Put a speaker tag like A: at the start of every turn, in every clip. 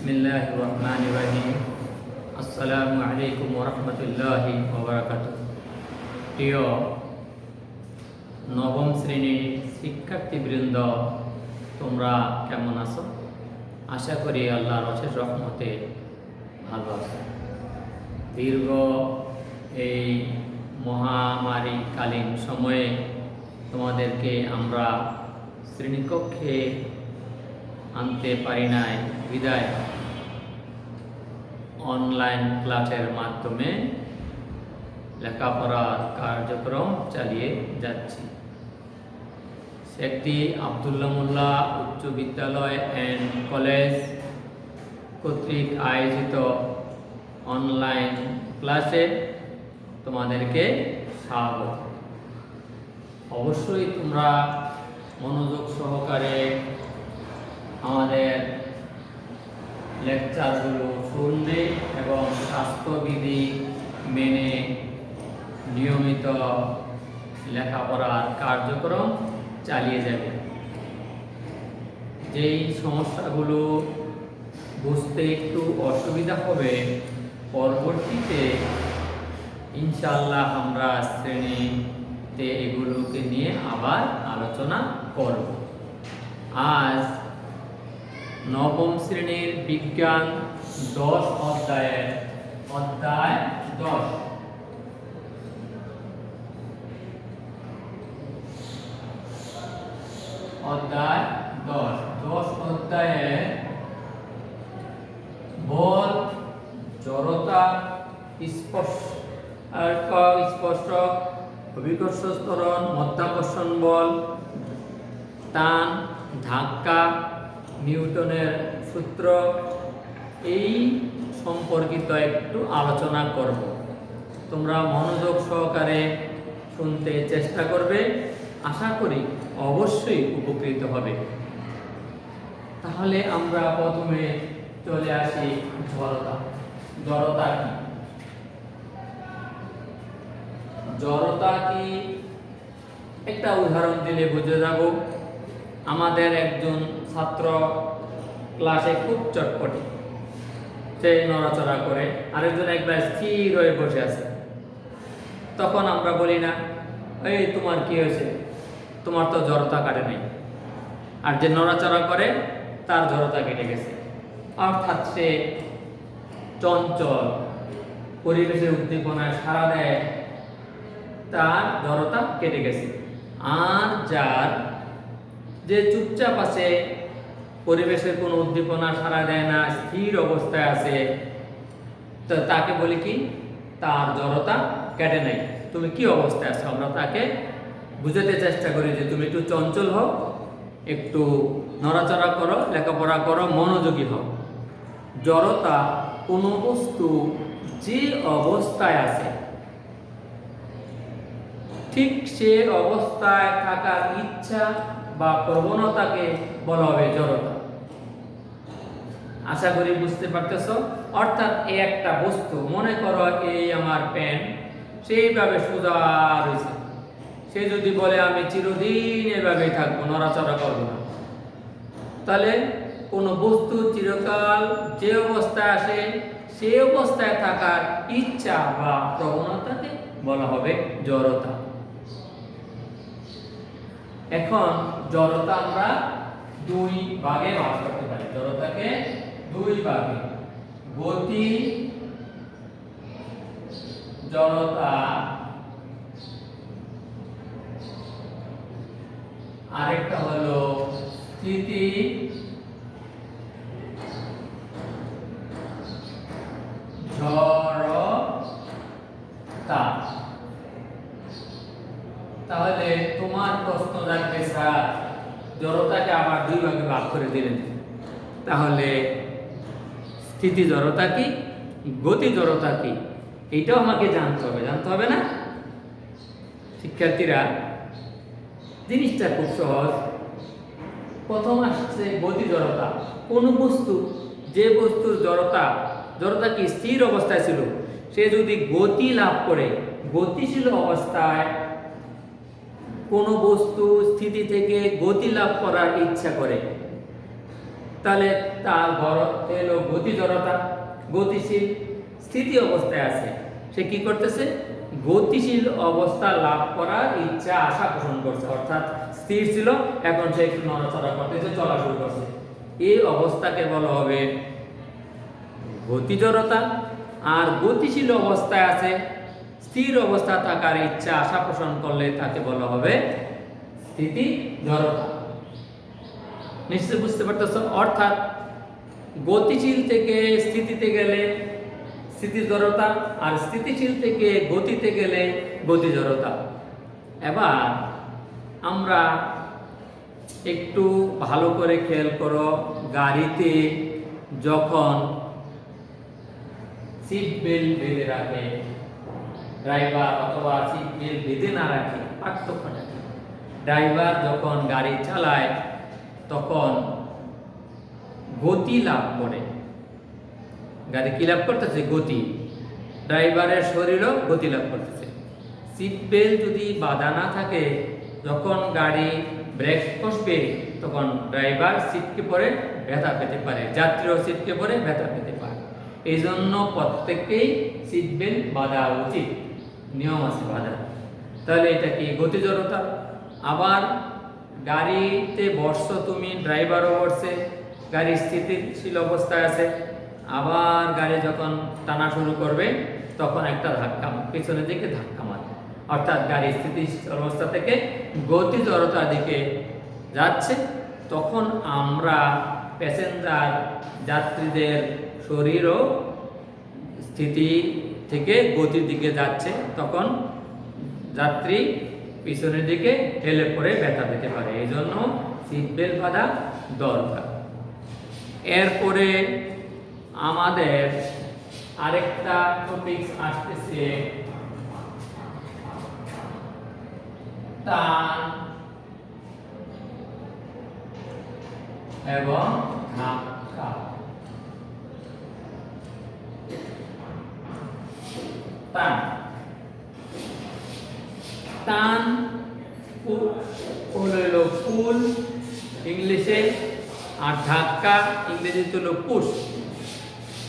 A: বিসমিল্লাহির রহমানির রহিম। আসসালামু আলাইকুম ওয়া রাহমাতুল্লাহি ওয়া বারাকাতুহু। প্রিয় নবম শ্রেণীর শিক্ষার্থীবৃন্দ, তোমরা কেমন আছো? আশা করি আল্লাহর অশেষ রহমতে ভালো আছো। দীর্ঘ এই মহামারীকালীন সময়ে তোমাদেরকে আমরা শ্রেণীকক্ষে আনতে পারি নাই বিদায় অনলাইন ক্লাসের মাধ্যমে লেখাপড়ার কার্যক্রম চালিয়ে যাচ্ছি। শেখদি আব্দুল্লাহ মোল্লা উচ্চ বিদ্যালয় অ্যান্ড কলেজ কর্তৃক আয়োজিত অনলাইন ক্লাসে তোমাদেরকে স্বাগত। অবশ্যই তোমরা মনোযোগ সহকারে আমাদের লেকচারগুলো শুনবে এবং স্বাস্থ্যবিধি মেনে নিয়মিত লেখাপড়ার কার্যক্রম চালিয়ে যাবে। যেই সমস্যাগুলো বুঝতে একটু অসুবিধা হবে, পরবর্তীতে ইনশাআল্লাহ আমরা শ্রেণীতে এগুলোকে নিয়ে আবার আলোচনা করব। আজ নবম শ্রেণীর বিজ্ঞান 10 অধ্যায় 10 অধ্যায়ে বল, জড়তা, স্পর্শক, অভিকর্ষ ত্বরণ, মাধ্যাকর্ষণ বল, টান, ধাক্কা, নিউটনের সূত্র এই সম্পর্কিত একটু আলোচনা করব। তোমরা মনোযোগ সহকারে শুনতে চেষ্টা করবে, আশা করি অবশ্যই উপকৃত হবে। তাহলে আমরা প্রথমে চলে আসি জড়তা। জড়তা কি? জড়তা কি একটা উদাহরণ দিলে বুঝে যাব। আমাদের একজন ছাত্র ক্লাসে খুব চটপটে, সে নড়াচড়া করে, আরেকজন একবার স্থির হয়ে বসে আছে। তখন আমরা বলি না, এই তোমার কি হয়েছে, তোমার তো জড়তা কাটে নাই। আর যে নড়াচড়া করে তার জড়তা কেটে গেছে, অর্থাৎ সে চঞ্চল, পরিবেশের উদ্দীপনায় সাড়া দেয়, তার জড়তা কেটে গেছে। আর যার যে চুপচাপ আছে, পরিবেশের কোনো উদ্দীপনা সাড়া দেয় না, স্থির অবস্থায় আছে, তো তাকে বলি কি, তার জড়তা কেটে নাই। তুমি কি অবস্থায় আছো, আমরা তাকে বুঝাতে চেষ্টা করি যে তুমি একটু চঞ্চল হও, একটু নড়াচড়া করো, লেখাপড়া করো, মনোযোগী হও। জড়তা কোনো বস্তু যে অবস্থায় আছে ঠিক সে অবস্থায় থাকার ইচ্ছা বা প্রবণতাকে বলা হবে জড়তা। আশা করি বুঝতে পারতেছ। অর্থাৎ এই একটা বস্তু, মনে করো এই আমার পেন, সেইভাবে সোজা রয়েছে। সে যদি বলে আমি চিরদিন এভাবেই থাকবো, নড়াচড়া করবো না, তাহলে কোনো বস্তু চিরকাল যে অবস্থায় আসে সে অবস্থায় থাকার ইচ্ছা বা প্রবণতাকে বলা হবে জড়তা। এখন জড়তা আমরা দুই ভাগে ভাগ করতে পারি। জড়তাকে দুই ভাগে, গতি জড়তা, আরেকটা হলো স্থিতি জড়তা। তাহলে তোমার প্রশ্ন থাকবে, স্যার জড়তাকে আবার দুই ভাগে ভাগ করে দিলেন, তাহলে স্থিতি জড়তা কি, গতি জড়তা কি, এইটাও আমাকে জানতে হবে না? শিক্ষার্থীরা, জিনিসটা খুব সহজ। প্রথম আসছে গতি জড়তা। কোন বস্তু, যে বস্তুর জড়তা কি স্থির অবস্থায় ছিল, সে যদি গতি লাভ করে, গতিশীল অবস্থায় কোনো বস্তু স্থিতি থেকে গতি লাভ করার ইচ্ছা করে, তাহলে তার বড় এলো গতি জড়তা, গতিশীল স্থিতি অবস্থায় আছে, সে কি করতেছে? গতিশীল অবস্থা লাভ করার ইচ্ছা আশা পোষণ করছে, অর্থাৎ স্থির ছিল, এখন সে একটু নড়াচড়া করতেছে, চলা শুরু করছে। এই অবস্থাকে বলা হবে গতি জড়তা। আর গতিশীল অবস্থায় আছে, স্থির অবস্থা থাকার ইচ্ছা আশা পোষণ করলে তাকে বলা হবে স্থিতি জড়তা। নিশ্চয় বুঝতে পারতেছ? অর্থাৎ গতিশীল থেকে স্থিতিতে গেলে স্থিতি জড়তা, আর স্থিতিশীল থেকে গতিতে গেলে গতি জড়তা। এবার আমরা একটু ভালো করে খেয়াল করো, গাড়িতে যখন সিট বেল্ট বেঁধে রাখে ড্রাইভার, অথবা সিট বেল্ট বেঁধে না রাখে, পার্থক্যটা কি? ড্রাইভার যখন গাড়ি চালায় তখন গতি লাভ করে, গাড়ি কি লাভ করতেছে? গতি। ড্রাইভারের শরীরও গতি লাভ করতেছে। সিট বেল্ট যদি বাঁধা না থাকে, যখন গাড়ি ব্রেক কষবে তখন ড্রাইভার সিটকে পরে ব্যথা পেতে পারে, যাত্রীও সিটকে পরে ব্যথা পেতে পারে। এই জন্য প্রত্যেককেই সিট বেল্ট বাঁধা উচিত, নিয়ম আছে বাঁধা। তাহলে এটা কি? গতি জড়তা। আবার গাড়িতে বসছো তুমি, ড্রাইভারও বসছে, গাড়ি স্থিতিশীল অবস্থায় আছে, আবার গাড়ি যখন টানা শুরু করবে তখন একটা ধাক্কা, পিছনের দিকে ধাক্কা মারে, অর্থাৎ গাড়ি স্থিতিশীল অবস্থা থেকে গতি জড়তার দিকে যাচ্ছে। তখন আমরা প্যাসেঞ্জার যাত্রীদের শরীরও স্থিতি থেকে গতির দিকে যাচ্ছে, তখন যাত্রী পিছনের দিকে হেলে পড়ে ব্যথা পেতে পারে। এই জন্য সিট বেল্ট বাঁধা দরকার। এরপরে আমাদের আরেকটা টপিক আসতেছে টান এবং ধাক্কা। টান টান হলো পুল ইংলিশে, আর ধাক্কা ইংরেজিতে হলো পুশ।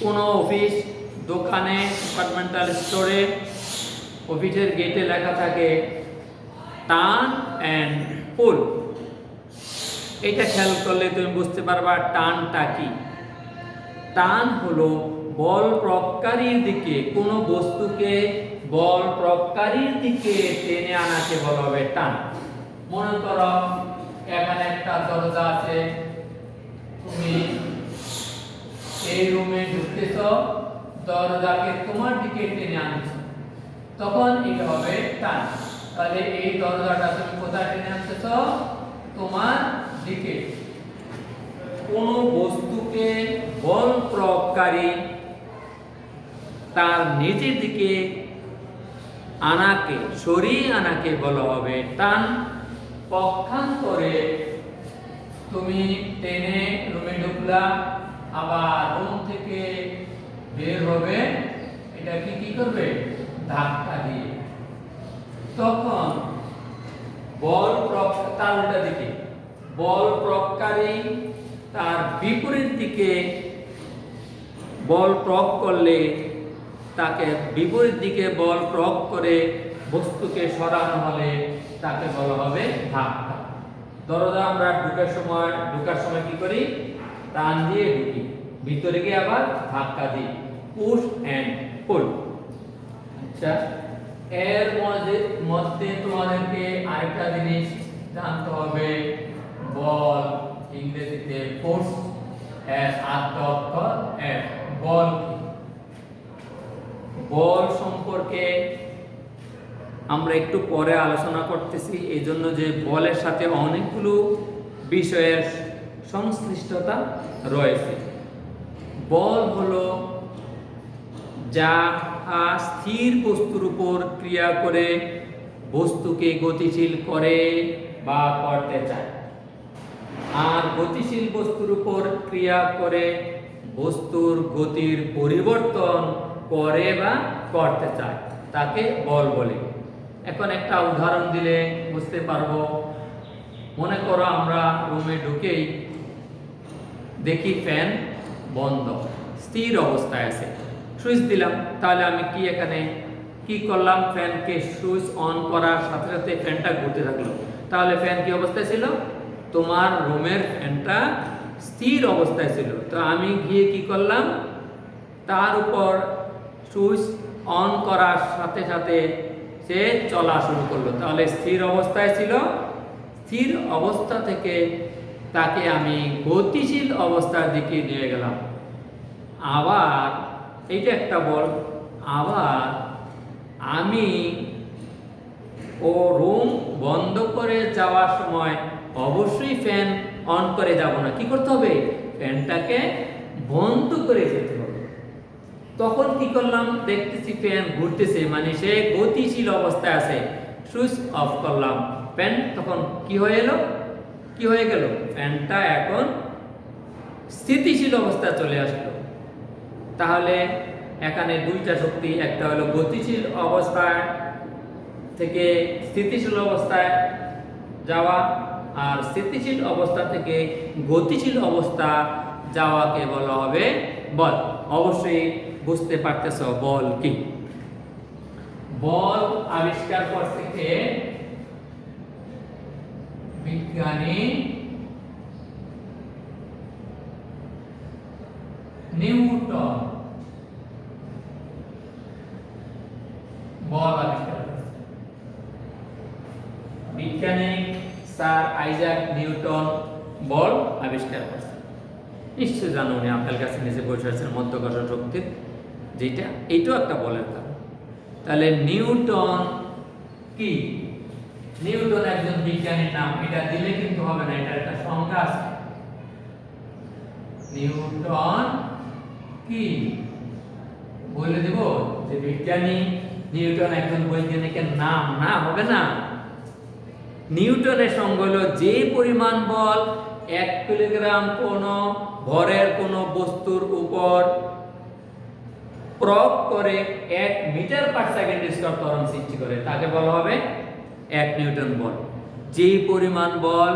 A: কোনো অফিস, দোকানে, ডিপার্টমেন্টাল স্টোরে, অফিসের গেটে লেখা থাকে টান অ্যান্ড পুল। এটা খেয়াল করলে তুমি বুঝতে পারবা টানটা কি। টান হলো বল প্রয়োগকারীর দিকে, কোনো বস্তুকে বল প্রয়োগকারীর দিকে টেনে আনাকে বলা হবে টান। মনে করো এখানে একটা দরজা আছে, তুমি এই রুমে ঢুকতেছ, দরজাকে তোমার দিকে টেনে আনছো, তখন এটা হবে টান। তাহলে এই দরজাটা তুমি কোথায় টেনে আনতেছ? তোমার দিকে। কোন বস্তুকে বল প্রয়োগকারী তার নিজের দিকে আনাকে, সরিয়ে আনাকে বলা হবে টান। পক্ষান্তরে তুমি টেনে রুমে ঢুকলা, আবার রুম থেকে বের হবে, এটা কি করবে? ধাক্কা দিয়ে। তখন বল তার উল্টা দিকে, বল প্রয়োগকারী তার বিপরীত দিকে বল প্রয়োগ করলে, তাকে বিপরীত দিকে বল প্রয়োগ করে বস্তুকে সরানো হলে তাকে বলা হবে ধাক্কা। দরজা আমরা ঢোকার সময় কি করি? টান দিয়ে ঢুকি, ভিতরে গিয়ে আবার ধাক্কা দিই, পুশ এন্ড পুল। আচ্ছা, এর মধ্যে তোমাদেরকে আরেকটা জিনিস জানতে হবে, বল ইংরেজিতে ফোর্স, এর অক্ষর এফ। বল কি? বল সম্পর্কে আমরা একটু পরে আলোচনা করতেছি, এই জন্য যে বলের সাথে অনেকগুলো বিষয়ের সংশ্লিষ্টতা রয়েছে। বল হলো যা স্থির বস্তুর উপর ক্রিয়া করে বস্তুকে গতিশীল করে বা করতে চায়, আর গতিশীল বস্তুর উপর ক্রিয়া করে বস্তুর গতির পরিবর্তন করে বা করতে চায়, তাকে বল বলে। এখন একটা উদাহরণ দিলে বুঝতে পারবো। মনে করো আমরা রুমে ঢুকেই দেখি ফ্যান বন্ধ, স্থির অবস্থায় আছে। সুইচ দিলাম, তাহলে আমি কি এখানে কি করলাম, ফ্যানকে সুইচ অন করার সাথে সাথে ফ্যানটা ঘুরতে থাকলো। তাহলে ফ্যান কি অবস্থায় ছিল? তোমার রুমের ফ্যানটা স্থির অবস্থায় ছিল। তো আমি গিয়ে কি করলাম, তার উপর সুইচ অন করার সাথে সাথে সে চলা শুরু করলো। তাহলে স্থির অবস্থায় ছিল, স্থির অবস্থা থেকে তাকে আমি গতিশীল অবস্থার দিকে নিয়ে গেলাম। আবার এইটা একটা বল, আবার আমি ও রুম বন্ধ করে যাওয়ার সময় অবশ্যই ফ্যান অন করে যাব না, কি করতে হবে, ফ্যানটাকে বন্ধ করে যেতে হবে। তখন কি করলাম, দেখতেছি ফ্যান ঘুরতেছে, মানে সে গতিশীল অবস্থায় আছে। সুইচ অফ করলাম, ফ্যান তখন কি হয়ে এলো, কি হয়ে গেল, ফ্যানটা এখন স্থিতিশীল অবস্থায় চলে আসলো। তাহলে এখানে দুইটা শক্তি, একটা হলো গতিশীল অবস্থায় থেকে স্থিতিশীল অবস্থায় যাওয়া, আর স্থিতিশীল অবস্থা থেকে গতিশীল অবস্থা যাওয়াকে বলা হবে বল। অবশ্যই বুঝতে পারতেছ বল কি। বল আবিষ্কার করতে কে? বিজ্ঞানী নিউটন বল আবিষ্কার করেছেন। বিজ্ঞানী স্যার আইজাক নিউটন বল আবিষ্কার করেছেন। নিশ্চয় জানো উনি আপনার কাছে নিজে বসে আছেন মাধ্যাকর্ষণ শক্তির, যেটা এইটাও একটা বলের কারণ। তাহলে নিউটন কি? নিউটন একজন বিজ্ঞানীর নাম, এটা দিলে কিন্তু হবে না, এটা একটা সংজ্ঞা আছে। নিউটন কি বলে দেব যে বিজ্ঞানী নিউটন একজন বৈজ্ঞানিকের নাম, না হবে না। নিউটনের সংজ্ঞা হলো যে পরিমাণ বল 1 কিলোগ্রাম কোন ভরের কোন বস্তুর উপর প্রয়োগ করে 1 মিটার পার সেকেন্ড স্কয়ার ত্বরণ সৃষ্টি করে, তাকে বলা হবে 1 নিউটন বল। যে পরিমাণ বল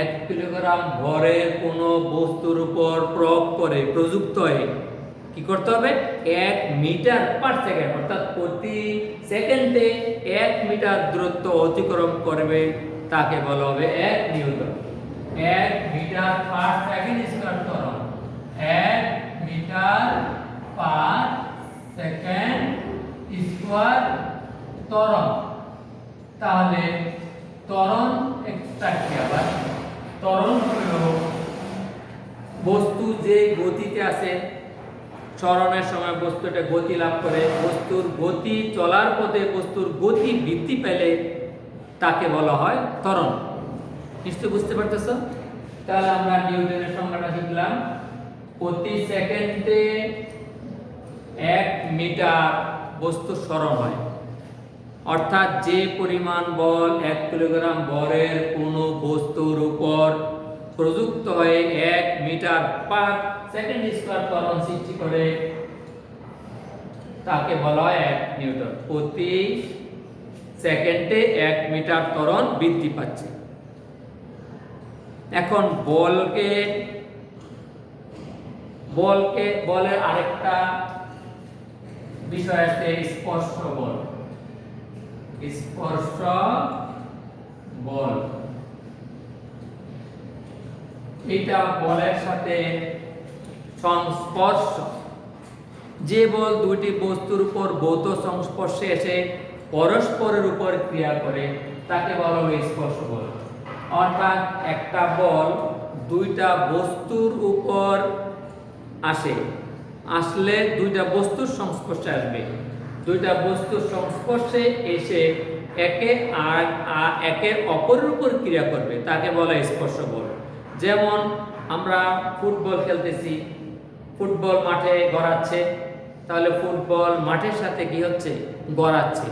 A: 1 কিলোগ্রাম ভরের কোন বস্তুর উপর প্রয়োগ করে, প্রযুক্ত হয়ে কি করতে হবে, 1 মিটার পার সেকেন্ড, অর্থাৎ প্রতি সেকেন্ডে 1 মিটার দূরত্ব অতিক্রম করবে, তাকে বলা হবে 1 newton. 1 metre per second square ত্বরণ, 1 মিটার পার সেকেন্ড স্কয়ার ত্বরণ। তাহলে ত্বরণ একটা কি, আবার ত্বরণ হলো বস্তু যে গতিতে আছে, সরণের সময় বস্তুটা গতি লাভ করে, বস্তুর গতি চলার পথে বস্তুর গতি বৃদ্ধি পেলে তাকে বলা হয় ত্বরণ। নিশ্চয় বুঝতে পারতেছ? তাহলে আমরা নিউটনের সংজ্ঞাটা শিখলাম, প্রতি সেকেন্ডে 1 মিটার বস্তু সরণ হয়, অর্থাৎ যে পরিমাণ বল 1 কিলোগ্রাম ভরের কোনো বস্তুর উপর প্রযুক্ত হয়ে 1 মিটার পার সেকেন্ড স্কয়ার ত্বরণ সৃষ্টি করে, তাকে বলা হয় 1 নিউটন। প্রতি সেকেন্ডে 1 মিটার ত্বরণ বৃদ্ধি পাচ্ছে। এখন বলের আরেকটা বিষয় আছে, স্পর্শ বল। স্পর্শ বল এটা বলের সাথে সংস্পর্শ, যে বল দুইটি বস্তুর উপর ভৌত সংস্পর্শে এসে পরস্পরের উপর ক্রিয়া করে, তাকে বলা হয় স্পর্শ বল। অর্থাৎ একটা বল দুইটা বস্তুর উপর আসলে দুইটা বস্তুর সংস্পর্শে আসবে, দুইটা বস্তুর সংস্পর্শে এসে একের অপরের উপর ক্রিয়া করবে, তাকে বলা হয় স্পর্শ বল। যেমন আমরা ফুটবল খেলতেছি, ফুটবল মাঠে গড়াচ্ছে, তাহলে ফুটবল মাঠের সাথে কি হচ্ছে, গড়াচ্ছে।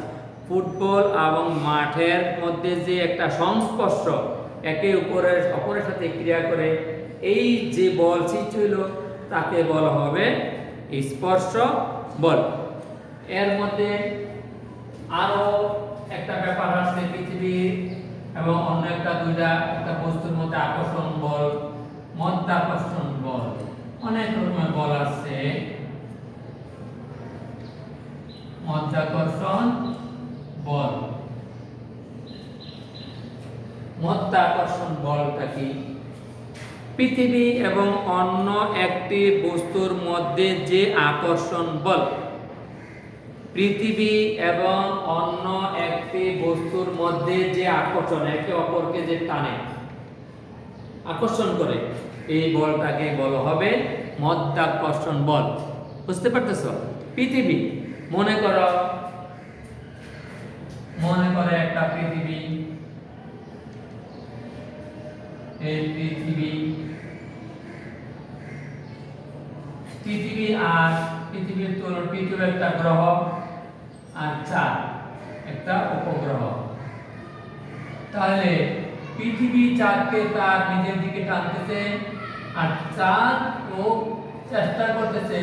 A: ফুটবল এবং মাঠের মধ্যে যে একটা সংস্পর্শ, একে অপরের সাথে ক্রিয়া করে, এই যে বল সৃষ্টি হলো, তাকে বলা হবে স্পর্শ বল। এর মধ্যে আরো একটা ব্যাপার আছে, পৃথিবী এবং অন্য একটা বস্তুর মধ্যে আকর্ষণ বল, মধ্যাকর্ষণ বল। অনেক রকমের বল আছে। মাধ্যাকর্ষণ বল। মাধ্যাকর্ষণ বলটা কি? পৃথিবী এবং অন্য একটি বস্তুর মধ্যে যে আকর্ষণ বল, পৃথিবী এবং অন্য একটি বস্তুর মধ্যে যে আকর্ষণ, একে অপরকে যে টানে, আকর্ষণ করে, এই বলটাকে বলা হবে মাধ্যাকর্ষণ বল। বুঝতে পারতেছ? পৃথিবী মনে করো একটা পৃথিবী, এই পৃথিবী আর পৃথিবীর তুলনা, পৃথিবী একটা গ্রহ আর চাঁদ একটা উপগ্রহ। তাহলে পৃথিবী চাঁদকে তার নিজের দিকে টানতেছে, আর চাঁদ ও চেষ্টা করতেছে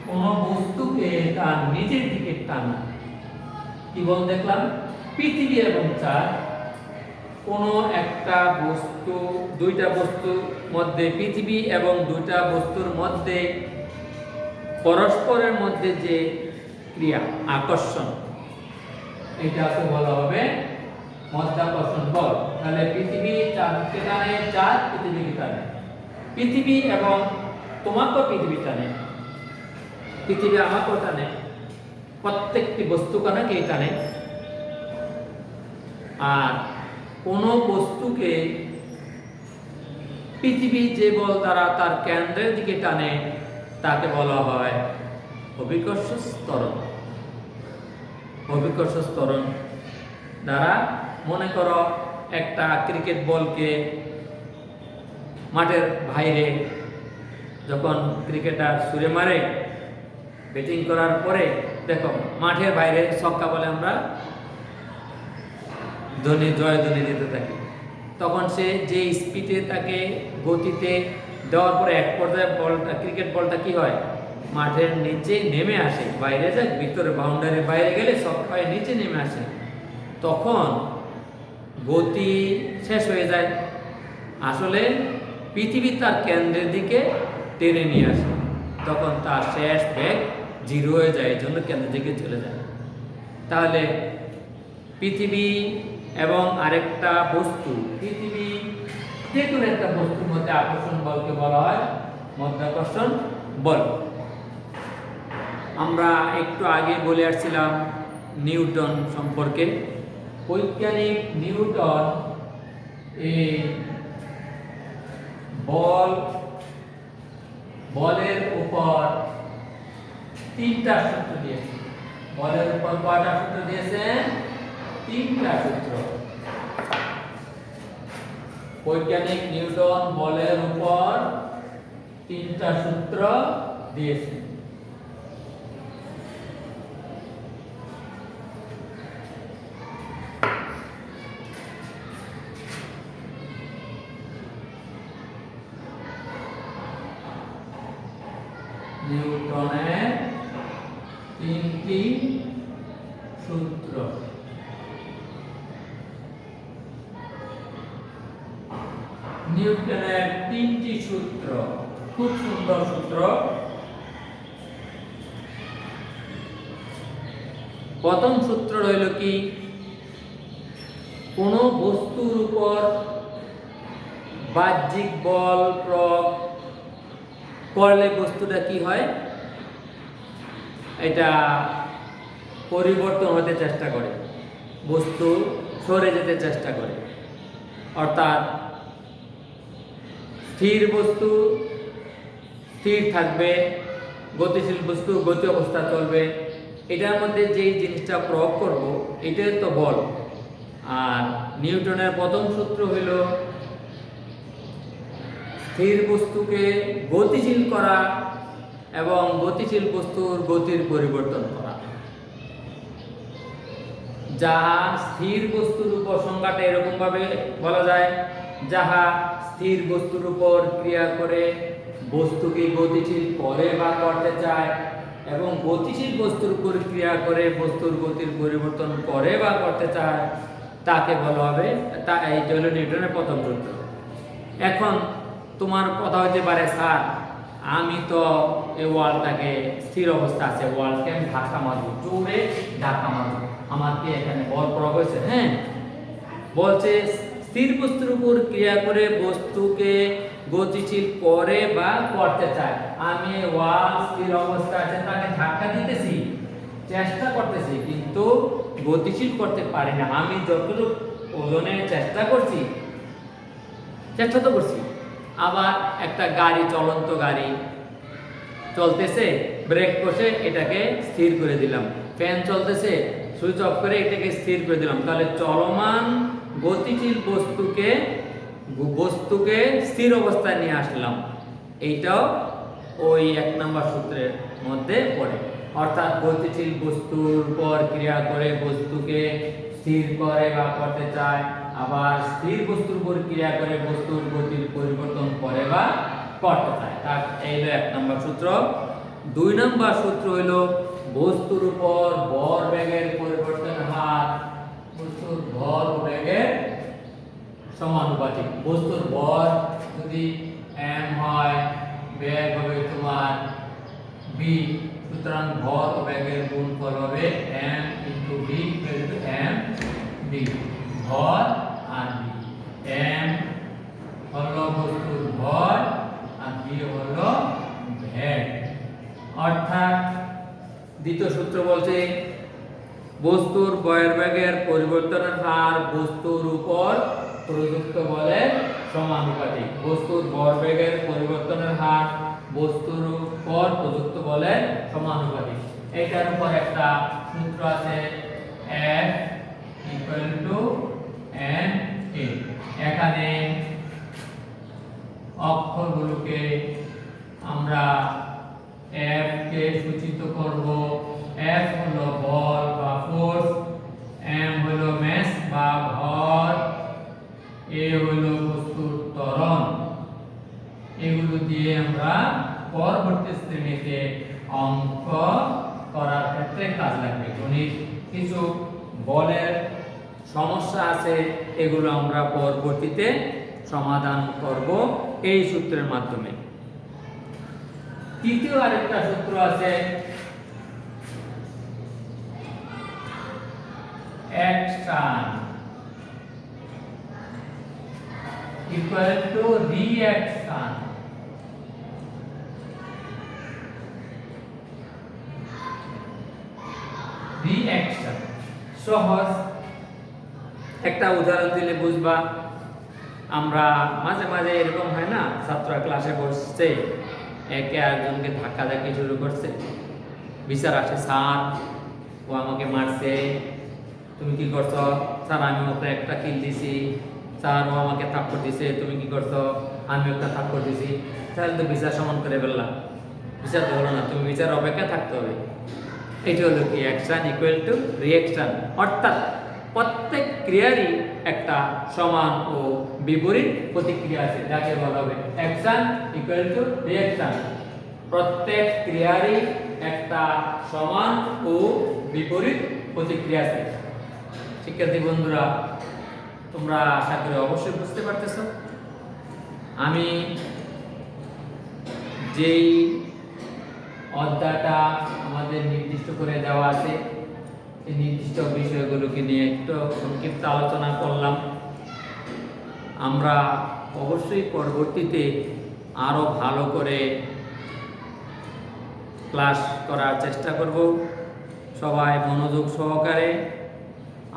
A: কোন বস্তুকে তার নিজের দিকে টানা। কি বল দেখলাম? পৃথিবী এবং চাঁদ কোন একটা বস্তু, দুইটা বস্তুর মধ্যে, পৃথিবী এবং দুইটা বস্তুর মধ্যে পরস্পরের মধ্যে যে ক্রিয়া, আকর্ষণ, এটাকে বলা হবে মাধ্যাকর্ষণ বল। তাহলে পৃথিবী চাঁদকে টানে, চাঁদ পৃথিবীকে টানে, পৃথিবী এবং তোমাকে পৃথিবী টানে, পৃথিবী আমাকেও টানে, প্রত্যেকটি বস্তু কণাকে টানে। আর কোন বস্তুকে পৃথিবী যে বল দ্বারা তার কেন্দ্রের দিকে টানে তাকে বলা হয় অভিকর্ষ ত্বরণ। অভিকর্ষ ত্বরণ দ্বারা, মনে করো একটা ক্রিকেট বলকে মাঠের বাইরে যখন ক্রিকেটার ছুঁড়ে মারে, ব্যাটিং করার পরে দেখো মাঠের বাইরে ছক্কা বলে আমরা ধ্বনি, জয় ধ্বনি দিতে থাকি। তখন সে যে স্পিডে, তাকে গতিতে দেওয়ার পরে এক পর্যায়ে বলটা, ক্রিকেট বলটা কি হয়, মাঠের নিচে নেমে আসে, বাইরে যায়, ভিতরে বাউন্ডারির বাইরে গেলে ছক্কা হয়ে নিচে নেমে আসে। তখন গতি শেষ হয়ে যায়। আসলে পৃথিবী তার কেন্দ্রের দিকে টেনে নিয়ে আসে, তখন তার শেষ বেগ 0 হয়ে যায়, এই জন্য কেন্দ্রের দিকে চলে যায়। তাহলে পৃথিবী এবং আরেকটা বস্তু, পৃথিবী যে কোনো একটা বস্তুর মধ্যে আকর্ষণ বলকে বলা হয় মাধ্যাকর্ষণ বল। আমরা একটু আগে বলে আসছিলাম নিউটন সম্পর্কে। বৈজ্ঞানিক নিউটন এই বলের উপর 3টা সূত্র দিয়েছে। বলের উপর কয়টা সূত্র দিয়েছেন? 3টা সূত্র। বৈজ্ঞানিক নিউটন বলের উপর 3টা সূত্র দিয়েছেন। নিউটনের 3টি সূত্র। নিউটনের 3টি সূত্র, খুব সুন্দর সূত্র। প্রথম সূত্র হইল কি, কোন বস্তুর উপর বাহ্যিক বল প্রয়োগ করলে বস্তুটা কি হয়, এটা পরিবর্তন হতে চেষ্টা করে, বস্তু সরে যেতে চেষ্টা করে। অর্থাৎ স্থির বস্তু স্থির থাকবে, গতিশীল বস্তু গতি অবস্থা চলবে। এটার মধ্যে যেই জিনিসটা প্রয়োগ করব, এটাই তো বল। আর নিউটনের প্রথম সূত্র হইল স্থির বস্তুকে গতিশীল করা এবং গতিশীল বস্তুর গতির পরিবর্তন করা। যাহা স্থির বস্তুর উপর, সংজ্ঞাটা এরকম ভাবে বলা যায়, যাহা স্থির বস্তুর উপর ক্রিয়া করে বস্তুকে গতিশীল করে বা করতে চায়, এবং গতিশীল বস্তুর উপর ক্রিয়া করে বস্তুর গতির পরিবর্তন করে বা করতে চায়, তাকে বলা হবে, এইটা হলো নিউটনের প্রথম সূত্র। এখন তোমার কথা হতে পারে, স্যার আমি তো এই ওয়ালটাকে স্থির অবস্থা আছে, ওয়ালকে আমি ধাক্কা মারবো, জোরে ধাক্কা মারবো, আমার কি এখানে বল প্রয়োগ হয়েছে? হ্যাঁ, বলছে স্থির বস্তুর উপর ক্রিয়া করে বস্তুকে গতিশীল করে বা করতে চায়। আমি ওয়াল স্থির অবস্থা আছে, তাকে ধাক্কা দিতেছি, চেষ্টা করতেছি, কিন্তু গতিশীল করতে পারি না। আমি যতটুকু ওজনের চেষ্টা করছি, চেষ্টা তো করছি। আবার একটা গাড়ি, চলন্ত গাড়ি চলতেছে, ব্রেক কষে এটাকে স্থির করে দিলাম, ফ্যান চলতেছে, সুইচ অফ করে এটাকে স্থির করে দিলাম। তাহলে চলমান গতিশীল বস্তুকে স্থির অবস্থায় নিয়ে আসলাম। এইটাও ওই 1 নম্বর সূত্রের মধ্যে পড়ে। অর্থাৎ গতিশীল বস্তুর উপর ক্রিয়া করে বস্তুকে স্থির করে বা করতে চায়, আবার স্থির বস্তুর উপর ক্রিয়া করে বস্তুর গতির পরিবর্তন করে বা করতে চায়। তার এই হলো 1 নম্বর সূত্র। 2 নম্বর সূত্র হলো বস্তুর উপর ভরবেগের পরিবর্তন হার বস্তুর ভর ও বেগের সমানুপাতিক। বস্তুর ভর যদি m হয়, বেগ হবে তোমার b, সুতরাং ভর ও বেগের গুণফল হবে m * v = m d। ভর আর b, m হলো বস্তুর ভর আর v হলো বেগ। অর্থাৎ দ্বিতীয় সূত্র বলছে বস্তুর ভরবেগের পরিবর্তনের হার বস্তুর উপর প্রযুক্ত বলের সমানুপাতিক। বস্তুর ভরবেগের পরিবর্তনের হার বস্তুর উপর প্রযুক্ত বলের সমানুপাতিক। এটার উপর একটা সূত্র আছে F = ma। এখানে অক্ষরগুলোকে আমরা F কে সূচিত করব। F হলো বল বা ফোর্স, m হলো মাস বা ভর, a হলো বস্তুর ত্বরণ। এগুলো দিয়ে আমরা পরবর্তী শ্রেণীতে অঙ্ক করার ক্ষেত্রে কাজ লাগবে। গণিত কিছু বলের সমস্যা আছে, এগুলো আমরা পরবর্তীতে সমাধান করব এই সূত্রের মাধ্যমে। তৃতীয় আরেকটা সূত্র আছে অ্যাকশন = রিঅ্যাকশন। রিঅ্যাকশন সহজ, একটা উদাহরণ দিলে বুঝবা। আমরা মাঝে মাঝে এরকম হয় না, ছাত্ররা ক্লাসে বসছে, একে আরেকজনকে ধাক্কাধাক্কি শুরু করছে, বিচার আসে, স্যার ও আমাকে মারছে, তুমি কি করছো? স্যার আমি ওকে একটা কিল দিছি। স্যার ও আমাকে থাপ্পড় দিছে, তুমি কি করছো? আমি একটা থাপ্পড় দিছি। তাহলে তো বিচার সমান করে ফেললাম, বিচার তো হলো না, তুমি বিচার অপেক্ষা থাকতে হবে। এটি হলো কি অ্যাকশন = রিঅ্যাকশন। অর্থাৎ প্রত্যেক ক্রিয়ারই একটা সমান ও বিপরীত প্রতিক্রিয়া আছে, যাকে বলা হবে অ্যাকশন = রিঅ্যাকশন। প্রত্যেক ক্রিয়ারই একটা সমান ও বিপরীত প্রতিক্রিয়া আছে। শিক্ষার্থী বন্ধুরা, তোমরা আশা করি অবশ্যই বুঝতে পারতেছো। আমি যেই অধ্যায়টা আমাদের নির্দিষ্ট করে দেওয়া আছে, এই নির্দিষ্ট বিষয়গুলোকে নিয়ে একটু সংক্ষিপ্ত আলোচনা করলাম। আমরা অবশ্যই পরবর্তীতে আরো ভালো করে ক্লাস করার চেষ্টা করব। সবাই মনোযোগ সহকারে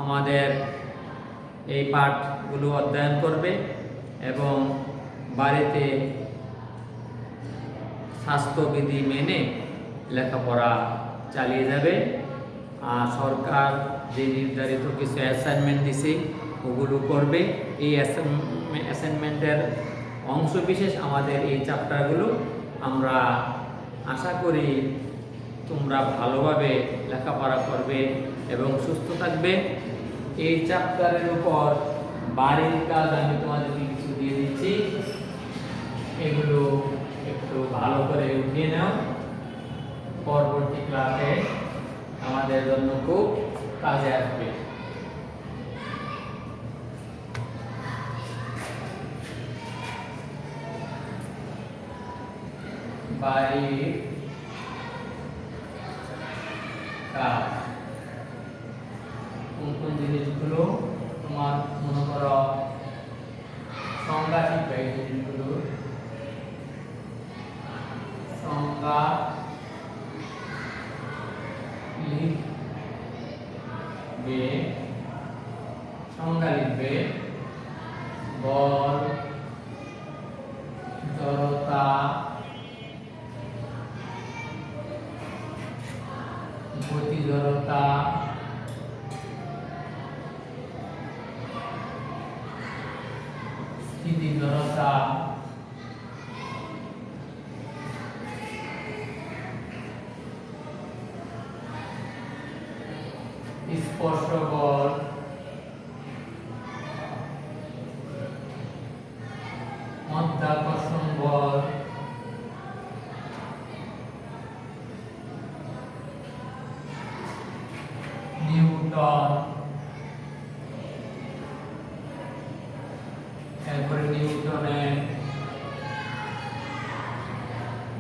A: আমাদের এই পাঠগুলো অধ্যয়ন করবে এবং বাড়িতে স্বাস্থ্যবিধি মেনে লেখাপড়া চালিয়ে যাবে। আর সরকার যে নির্ধারিত কিছু অ্যাসাইনমেন্ট দিছে ওগুলো করবে। এই অ্যাসাইনমেন্টের অংশ বিশেষ আমাদের এই চ্যাপ্টারগুলো। আমরা আশা করি তোমরা ভালোভাবে লেখাপড়া করবে এবং সুস্থ থাকবে। এই চ্যাপ্টারের উপর বাড়ির কাজ আমি তোমাদেরকে কিছু দিয়ে দিচ্ছি, এগুলো একটু ভালো করে উঠিয়ে নাও। পরবর্তী ক্লাসে আমাদের জন্য খুব কাজে আসবে। বাড়ির কাজ কোন কোন জিনিসগুলো তোমার মনে করো সংজ্ঞা শিখবে, এই জিনিসগুলো সংজ্ঞা লিখবে, সংজ্ঞা লিখবে। বল, জড়তা, গতি জড়তা, স্থিতি জড়তা, স্পর্শ বল, মাধ্যাকর্ষণ বল, নিউটন, এরপরে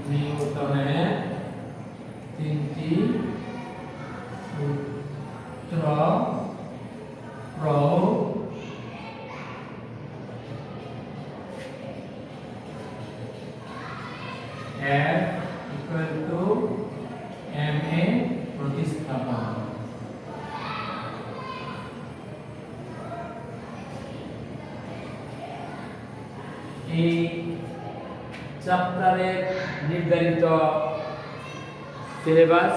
A: নিউটনের তিনটি সূত্র প্রয়োগ F equal to ma প্রতিস্থাপন। এই চ্যাপ্টারের নির্ধারিত সিলেবাস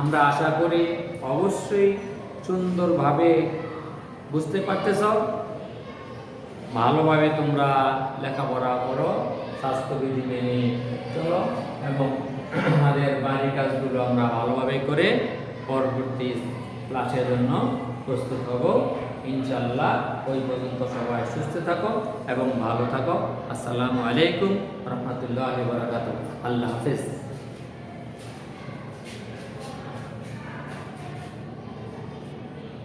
A: আমরা আশা করি অবশ্যই সুন্দরভাবে বুঝতে পারতেছ। ভালোভাবে তোমরা লেখাপড়া করো, স্বাস্থ্যবিধি মেনে চলো এবং আমাদের বাড়ির কাজগুলো আমরা ভালোভাবে করে পরবর্তী ক্লাসের জন্য প্রস্তুত হব ইনশাআল্লাহ। ওই পর্যন্ত সবাই সুস্থ থাকো এবং ভালো থাকো। আসসালামু আলাইকুম রহমতুল্লাহি ওয়া বারাকাতুহু। আল্লাহ হাফেজ।